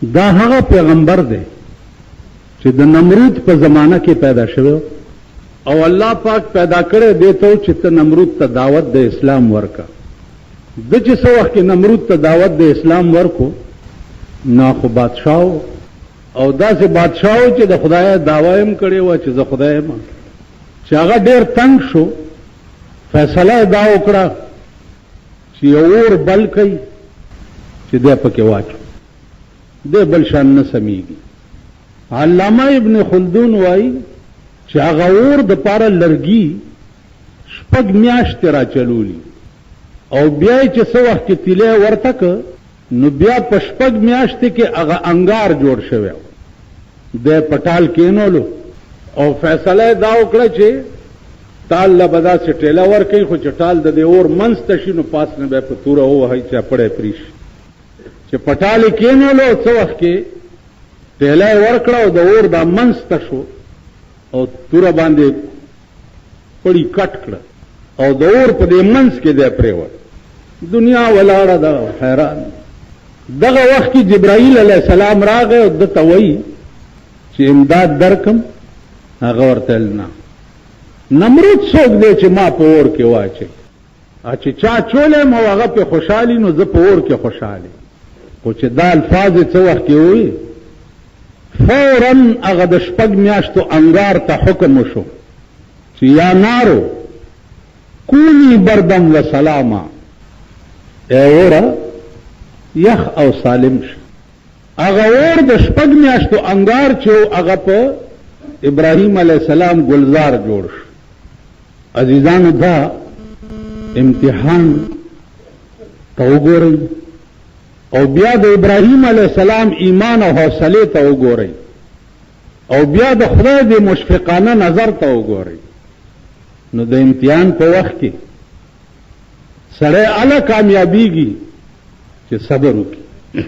دا هغه پیغمبر دی چې د نمرود په زمانہ کې پیدا شوی او الله پاک پیدا کړی دی ته چې ته نمرود ته دعوت د اسلام ورکا. د چې څو وخت کې نمرود ته دعوت د اسلام ورکو نو خو بادشاہ او داسې بادشاہ چې د خدای دعوا هم کړی و چې زه خدای یم، چې هغه ډېر تنگ شو، فیصله دا وکړه چې اور بل کوي چې دی پکې واچو، دی بل شان نه سمیږي. علامه ابن خلدون وایي چې هغه اور د پاره لرګي شپږ میاشتې را چلولي او بیا چې څه وخت کې تیلی ورته که نو بیا په شپږ میاشتې کې هغه انګار جوړ شوی دی په ټال کېنولو او فیصله دا وکړه چې ټال له به داسې ټېله ورکوي خو چې ټال د دې اور منځ ته شي نو پاس نه بیا په توره ووهئ چې پړی پرې شي. چې په ټال یې کېنولو څه وخت کې ټېله یې ورکړه او د اور دا منځ ته شو او توره باندې پړی کټ کړه او د اور په دې منځ کې دی پرېوت. دنیا ولاړه ده حیران. دغه وخت کې جبرائیل علیه السلام راغی او ده ته وایي چې امداد درکم. هغه ورته نه، نمرود څوک دی چې ما په اور کې واچي، چې چا چولم او هغه په خوشحالي نو زه په اور کې خوشحالي. خو چې دا الفاظ څه وخت کې وایي فوراً هغه د شپږ میاشتو انګار ته حکم وشو چې یا نارو کونی بردم و سلاما، ای اوره یخ او سالم شه. هغه اور د شپږ میاشتو انګار چې هغه په ابراهیم علیه السلام گلزار جوړ شو. عزیزانو دا امتحان ته وګورئ او بیا د ابراهیم علیه السلام ایمان او حوصله ته وګورئ او بیا د خدای د مشفقانه نظر ته وګورئ. نو د امتحان په وخت کې سړی اله کامیابیږي چې صبر وکړي.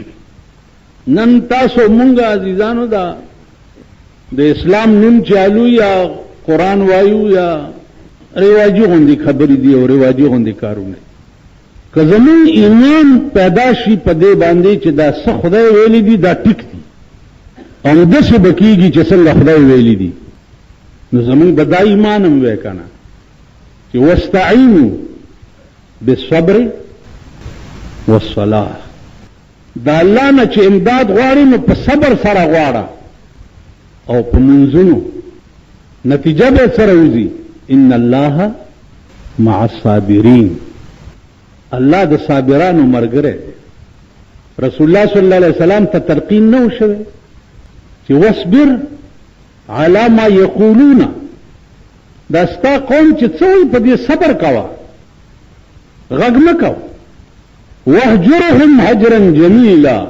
نن تاسو مونږ عزیزانو دا د اسلام نوم چالو یا قرآن وایو یا رواجی غوندي خبرې دي او رواجی غوندي کارونه. که زمون ایمان پیدا شي په دې باندې چې دا څه خدای ویلي دي دا ټیک دي او داسې به کېږي چې څنګه خدای ویلي دي نو زمون به دا ایمان هم وی که نه چې واستعینوا بالصبر والصلاة. دا الله نه چې امداد غواړي نو په صبر سره غواړه او په منځونو نتیجه به سره وځي. ان الله مع الصابرین، الله د صابرانو ملګری. رسول الله صلی الله علیه وسلم ته تلقین نه وشوی چې واصبر علی ما یقولون، دا ستا قوم چې څه وایي په دې صبر کوه، غږ مه کوه. واهجرهم هجرا جمیلا،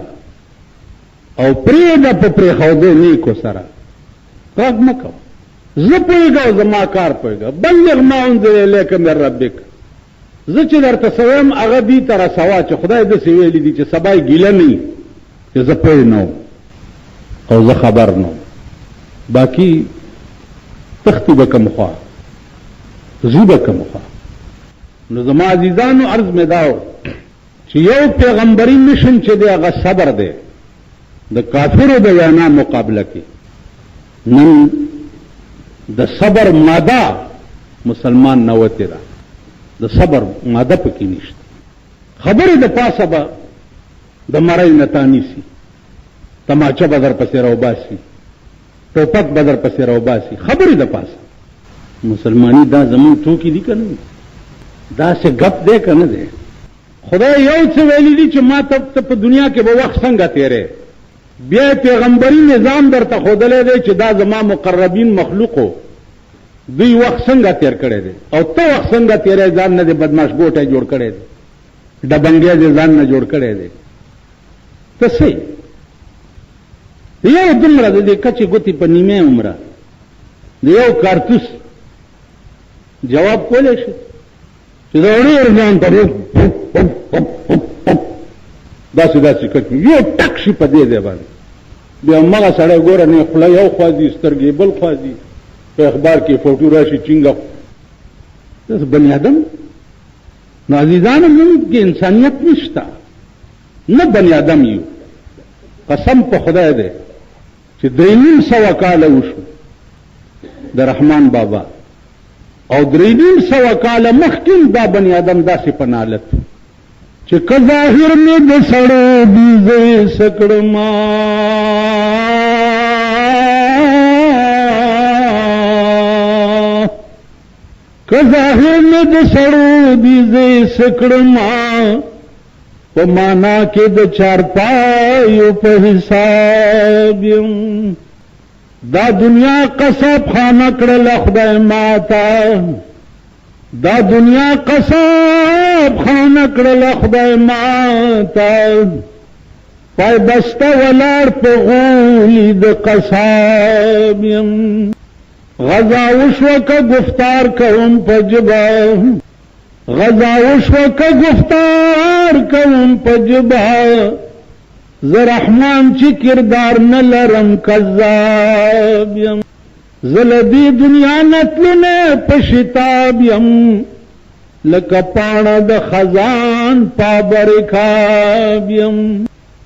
او پرېږده په پرېښودو نیکو سره، غږ مه کوه. زه پوهېږه او زما کار پوهېږه. بلغ ما انزل الیک من ربک، زه چې درته څه وایم هغه دې ته رسوه چې خدای داسې ویلي دي چې سبا یې ګیله نه وي چې زه پوه نه وم او زه خبر نه وم. باقي تختی به کوم خوا ځي به کوم خوا. نو زما عزیزانو عرض مې دا و چې یو پیغمبري مشن چې دی هغه صبر دی د کافرو د وینا مقابله کې. نن د صبر ماده مسلمان نه وتی ده، د صبر ماده پکې نشته. خبرې د پاسه به د مرۍ نه تانیسي، تماچه به در پسې راوباسي، ټوپک به در پسې راوباسي، خبرې د پاسه. مسلمانی دا زمون ټوکې دي که نه دي؟ داسې ګپ دی که نه دی؟ خدای یو څه ویلی دي چې ما ته په دنیا کې به وخت څنګه تیرې، بیا پیغمبري نظام درته ښودلی دی چې دا زما مقربین مخلوقو دوی وخت څنګه تیر کړی دی او ته وخت څنګه تیرې ځان نه دی بدماش ګوټی جوړ کړی دی، ډبنګی دی ځان نه جوړ کړی دی. ته څه یو دومره د دې کچې ګوتې په نیمه عمره د یو کارتوس جواب کولی شي چې د ډېر ځان ته داسې داسې کچ یو ټک شي په دې ځای باندې بیا همغه سړی ګوره نه خوله یو خوا ځي سترګې بل خوا ځي، په اخبار کې فوټو راشي چینګه. داسې بني آدم. نو عزیزانو موږ کې انسانیت نشته، نه بني آدم یو. قسم په خدای دی چې 300 کاله وشو د رحمان بابا او 300 کاله مخکې دا بنی آدم داسې په حالت چې که ظاهر مې د سړو بیزې سکړما که ظاهر مې د سړو بیزې سکړما په معنا کې د چارپایو په حساب یم دا دنیا قصب خانه کړله خدای ماته دا دنیا قصب خانه کړله خدای ماته پای بسته ولاړ په غولي د قصاب یم غزا وشوه که گفتار کوم په جبه غزا وشوه که گفتار کوم په جبه زه رحمان چې کردار نه لرم کذاب یم زه له دې دنیا نه تللی په شتاب یم لکه پاڼه د خزان پابر کاب یم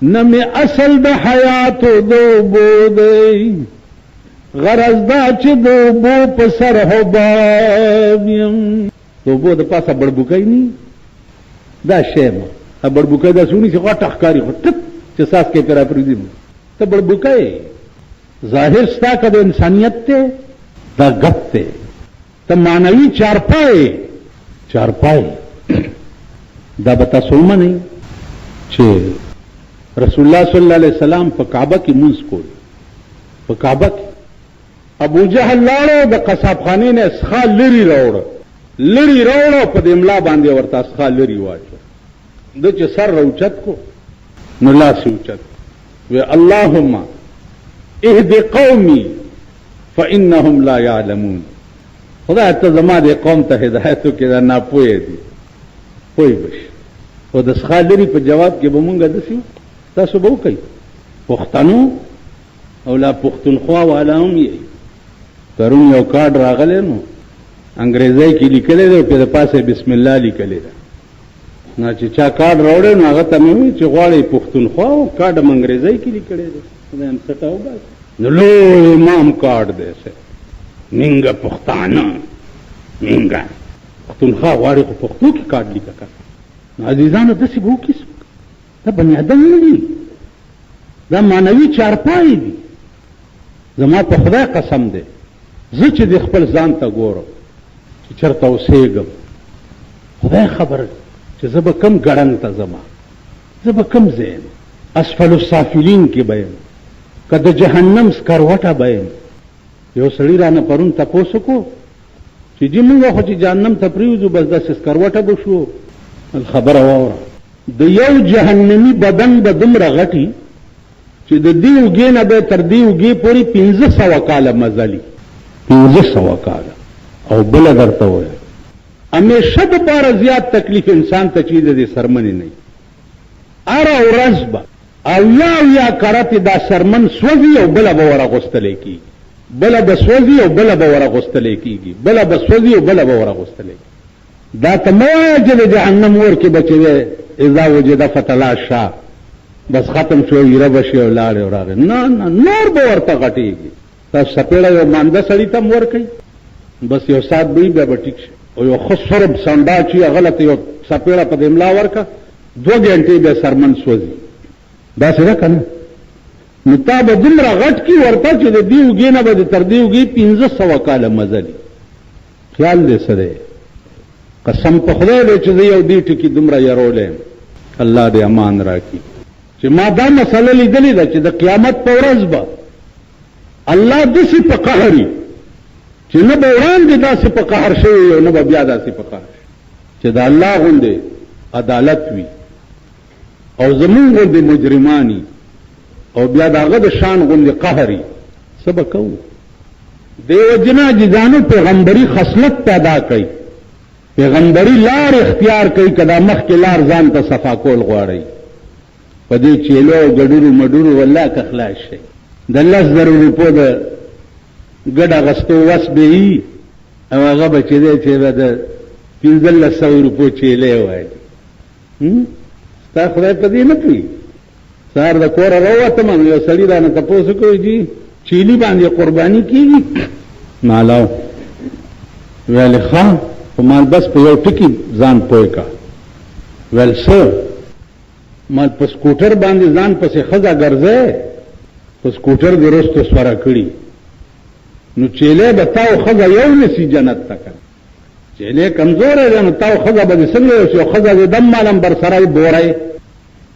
نه مې اصل د حیاتو د اوبو دی غرض دا چې د اوبو په سر حباب یم د اوبو د پاسه بړبوکی نی دا شی ما بړبوکی دا سونی چې غټه ښکاري خو ټپ چې ساس کې کرا پرېږدي ته بړبوکی ظاهر ستا که د انسانیت ته دا ګپ ته ته معنوي چارپای دا به تاسو ومنئ چې رسول الله صلی الله علیه وسلم په کعبه کې مونځ کول په کعبه کې ابو جهل لاړو د قصاب خانې نه اسخا لري راوړو په دې املا باندې ورته اسخا لري واچو د چې سر راوچت کو نو لاس اوچت وی اللهم اهد قومي فانهم لا يعلمون خدای ته زما د قوم ته هدایت وکړه دا ناپوهه دي پوه بش او د اسخا لري په جواب کې به مونږ دسیو تاسو به وکړئ پښتنو او لا پښتونخوا والا هم یې پرون یو کارډ راغلی نو انګریزی کې لیکلی دی او په د پاسه بسم الله لیکلی ده نو چې چا کارډ راوړی نو هغه ته مې وویل چې غواړئ پښتونخوا او کارډ هم انګریزی کې لیکلی دی خدای هم سټه وباسي نو لوی امام کارډ دی مینګه پښتانه مینګه پښتونخوا غواړي خو پښتو کې کارډ لیکه که نو عزیزانو داسې به وکړي دا بني ادم نه دي دا معنوي چارپای دي زما په خدای قسم دی زه چې د خپل ځان ته ګورم چې چېرته اوسېږم خدای خبر چې زه به کم ګړنګ ته ځمه زه به کم ځای یم اسفل السافلین کې به یم که د جهنم سکروټه به یم یو سړي رانه پرون تپوس وکړو چې جي موږ خو چې جهنم ته پرېوځو بس داسې سکروټه به شو خبره واوره د یو جهنمي بدن به دومره غټي چې د دې اوږې نه به تر دې اوږې پورې 1500 کاله مزلي 1500 کاله او بله درته ووایم همیشه دپاره زیات تکلیف انسان ته چې د دې سرمنې نه وي هره ورځ به اویا کرتې دا سرمن سوځي او بله به ورغوستلی کېږي بله به سوځي او بله به ورغوستلی کېږي بله به سوځي او بله به ورغوستلی کېږي دا ته مه وایه چې د جهنم اور کې به چې دی اذا وجده فتلاشا بس ختم شو یره بشي او لاړې او راغې نه نور به ورته غټېږي تاسو سپېړه یو مانده سړي ته هم ورکوئ بس یو ساعت به وي بیا به ټیک شي او یو ښه سرب سنډا چې هغه ته یو سپېړه په دې ملا ورکه 2 غنټې بیا سرمن سوځي داسې ده که نه نو تا به دومره غټ کي ورته چې د دې اوږې نه به د تر دې اوږې 1500 کاله مزلي خیال دې څه دی قسم په خدای دی چې زه یو دې ټکي دومره یرولی یم الله دې امان راکړي چې ما دا مسله لیدلې ده چې د قیامت په ورځ به الله داسې په قهري چې نه به وړاندې داسې په قهر شوی او نه به بیا داسې په قهر شي چې د الله غوندې عدالت وي او زمونږ غوندې مجرمانی او بیا د هغه د شان غوندې قهري څه به کوو دیو جنا جزانو پیغمبري خصلت پیدا کوي پیغمبري لار اختیار کوي کدا مخکې لار ځان ته صفا کول غواړي په دې چیلو او ګډورو مډورو والله که خلاص شي د 10,000 روپو د ګډ اغستو وس به وي او هغه به چې دی چې به د 1500 روپو چیلې وایي ستا خدای په دې نه پوهېږي سار د کور راوته من یو سړي رانه تاسو کوي جی چيلي باندې قرباني کیږي مالاو ویل خان په مال بس په یو ټکی ځان پوي کا ویل سر مال په سکوټر باندې ځان پسې خزا ګرځي په سکوټر درسته سوره کړی نو چيله بتاو خزا یو نسی جنت تک چيله کمزور دی نو تاو خزا به څنګه یو خزا د دم مالم بر سرای بورای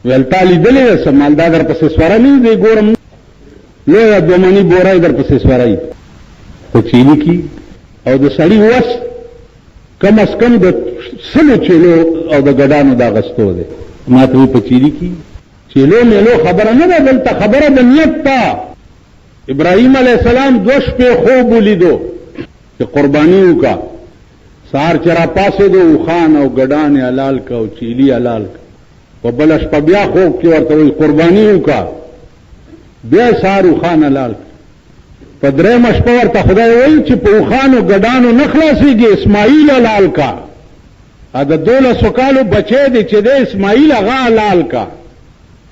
ویل تالی دلې سمالدا در پسې سوره نه دی ګورم لویا دومانی بورای در پسې سورای په چيلي کې او د سړی وس کم از کم د سلو چيلو او د ګډانو دا غستو دي ما ته په چيلي کې چيلو میلو خبره نه ده دلته خبره د نیت تا ابراهيم عليه السلام دوش په خوب ولیدو چې قرباني وکا سار چر پاسه دو خان او ګډان حلال کا او چيلي حلال کا په بلش په بیا خوب کې ورته قرباني وکا بیا سارو خان حلال په درې مشپور ورته خدای وایي چې په خانو ګډانو نخلاصيږي اسماعیل حلال کا ا د 12 کالو بچی دی چې د اسماعیل هغه حلال کا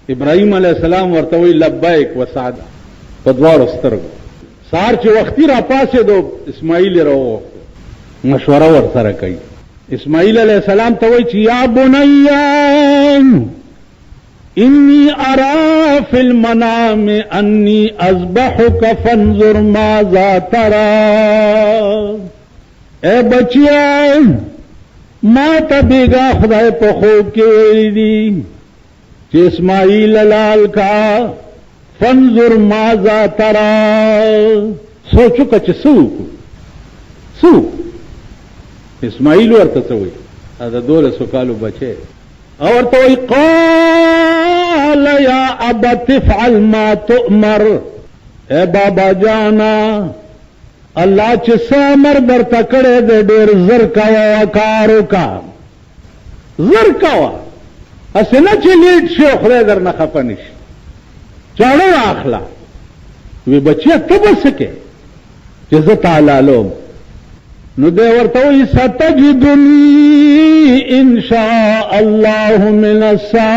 ابراهيم عليه السلام ورته وایي لبیک وسعدا په دوار سترګو سار چې وختي را پاسه دو اسماعیل راو مشوره ور سره کوي اسماعیل علیہ السلام ته وایي چې یا بنیان انی ارا فی المنام انی اذبحک فانظر ماذا ترى اے بچیا ما ته بیگا خدای په خوب کې ویلی دي چې اسماعیل حلال کا فانظر ماذا ترى سوچو که سو اسماعیل ورته څه وایي دا 12 کالو بچي اور تو قال یا ابت افعل ما تؤمر اے بابا جانا الله چې سامر درته کړه دې ډېر زر کا کارو کا زر کا اسنه چې لیټ شو خدای درنه خپنش چاړه اخلا وی بچیا ته بسکه چې زه تعالی لوم نو دې ورته وي ستجدنی ان شاء الله من الصابرین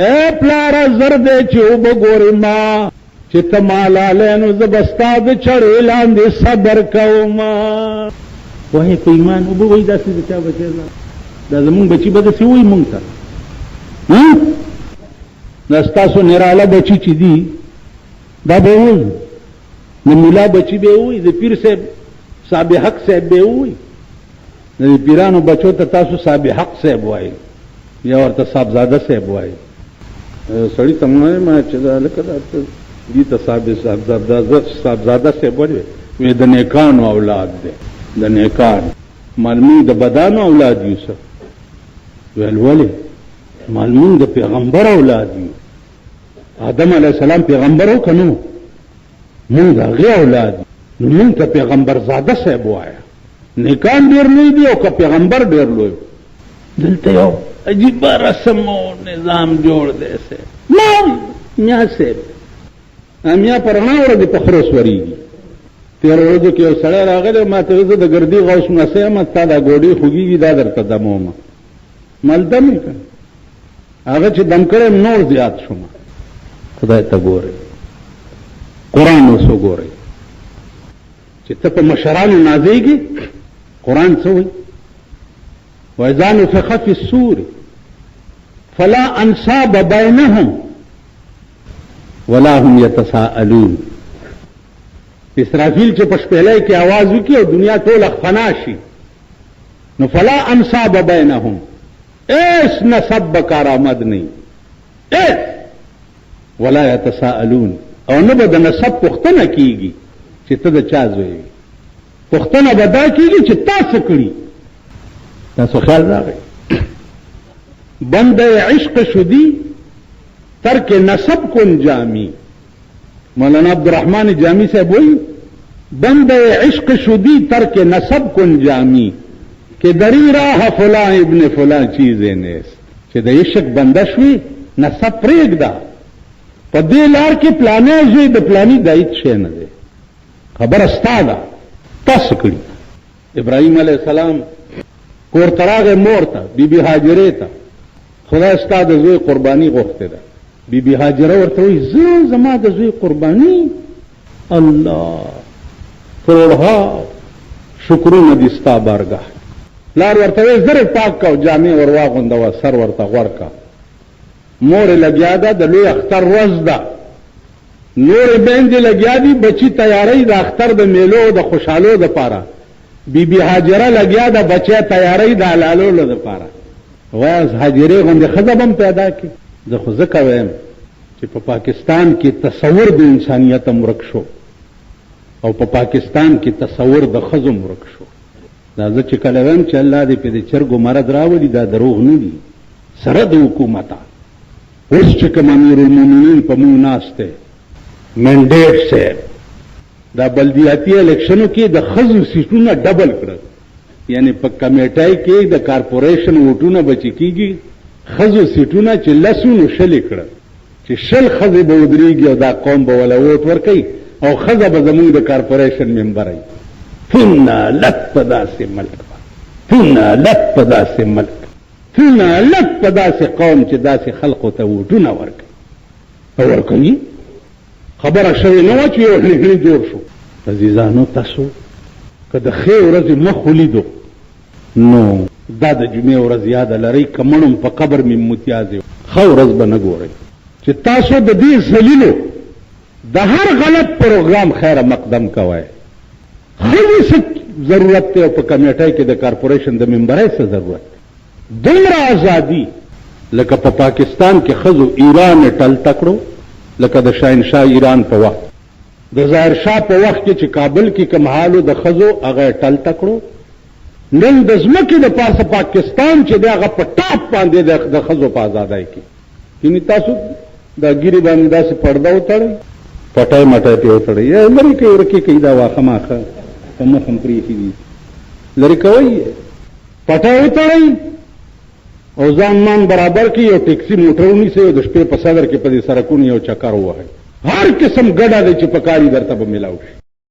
اے پلار زرد چې وګورې ما چې تمالاله نو زبستا د چړې لاندې صبر کوم وای په ایمان وبوي داسې بچا بچا دا زمون بچي بده سی وای مونږ ته نستاسو نراله بچي چې دي دا به وي نو مولا بچی به وي د پیر صاحب صاحب حق صاحب به وي د پیرانو بچو ته تاسو صاحب حق صاحب وای یا ورته صاحب زاده صاحب وای سړی تمه ما چې دا لکه دې ته صاحب زاده صاحب وای وې د نیکانو اولاد دي د نیکان مالمون د بدانو اولاد یوسف ویل مالمون د پیغمبر اولاد یو آدم علیہ السلام پیغمبر ہو کنو مونږ هغه اولاد نو مونږ ته پیغمبر زاده صاحب وایا نیکان ډیر نه دی او که پیغمبر ډیر لوی دلته یو عجیب رسم او نظام جوړ دی سه میا صاحب امیا پرنا ورته په خروس وریږي تیر ورځو کې یو سړی راغلی ما ته زه د ګردی غوث مسیح ما تا دا ګوډي خوږي دا درته دمومه ملدم کړه هغه چې دم کړم نور زیات شوم خدای ته ګوره قرآن اوسو ګوره چې ته په مشرانو نازېږي قرآن څه وایي وإذا نفخ في الصور فلا أنساب بينهم ولا هم يتساءلون اسرافیل چې پشپېلای کې आवाज وکي او دنیا ټول خفنا شي نو فلا انصاب بینهم اس نسب کارآمد نه اس ولا يتساءلون او نه به د نسب پوښتنه کیږي چې ته د چا زوی پوښتنه به دا کیږي چې تاسو کړی تاسو خیال راغی بنده عشق شدی ترک نسب کن جامی مولانا عبدالرحمن جامی صاحب وی بند عشق شدی ترک نسب کن جامی کہ دری راہ فلاں ابن فلاں چیزیں نیست چې د عشق بنده شوی نسب پریږده په دې لار کې پلانې زوی د پلانی دایت شي نه دی خبر استا ده تاسو کړی ابراهیم علیه السلام کور تراغه مور ته بیبي هاجره ته خدای ستا د زوی قرباني غوښته ده. بیبي هاجره ورته وایي زه زما د زوی قرباني الله کروڑها شکرونه دي ستا بارګاه. لار ورته وایي زر پاک کا او جامې ور واغونده سر ورته غوړ کا. مور لګیا ده د لوی اختر ورځ ده. نور بیندې لګیا دي بچی تیاری د اختر د میلو د خوشحالو د پاره. بیبي هاجره لګیا ده بچی تیاری د حلالو د پاره. واز هاجره غوندې ښځه به هم پیدا کړي. زه خو ځکه وایم چې په پاکستان کې تصور د انسانیت هم ورک شو او په پاکستان کې تصور د ښځو هم ورک شو. دا زه چې کله وایم چې الله دې په دې چرګو مرض راولي دا دروغ نه دي. سره د حکومته اوس چې کوم امیر المؤمنین په مونږ ناست دی منډیټ صاحب دا بلدیاتي الیکشنو کې د ښځو سیټونه ډبل کړل. یعنی په کمیټای کې د کارپوریشن ووټونه بچی کیږي ښځو سیټونه چې لسونو شلې کړل چې شل ښځې به ودرېږي او دا قوم به ولا ووټ ورکوي او ښځه به زمونږ د کارپوریشن ممبر وي. څومره لک په داسې ملک څومره لک په داسې ملک څومره لک په داسې قوم چې داسې خلقو ته ووټونه ورکوي. خبره شوې نه وه چې یو هلهلي جوړ شو. عزیزانو تاسو که د ښې ورځې مخ ولیدو نو دا د جمعې ورځ یاده لرئ که مړم په قبر مې متیازې ښه ورځ به نه ګورئ چې تاسو د دې ذلیلو د هر غلط پروګرام خیره مقدم کوئ. ښځې څه ضرورت دی او په کمیټۍ کې د کارپوریشن د ممبرۍ څه ضرورت دی؟ دومره ازادي لکه په پاکستان کې ښځو ایران یې ټلته کړو لکه د شاهنشاه ایران په وخت د ظاهر شاه په وخت کې چې کابل کې کوم حالو د ښځو هغه یې ټلته کړو. نن د ځمکې د پاسه پاکستان چې دی هغه په ټاپ باندې د ښځو په ازادۍ کې یعنې تاسو دا ګیرې باندې داسې پرده وتړئ پټی مټی پې وتړئ یا لرې کوي ورکې کوي دا واښه ماښه په مخ هم پرېښي دي لرې کوئ پټی وتړئ او ځان مان برابر کړي یو ټیکسي موټر ونیسئ او د شپې په صدر کې په دې سړکونو یو چکر ووهئ. هر قسم ګډه دی چې په کار یې درته به میلاو شي.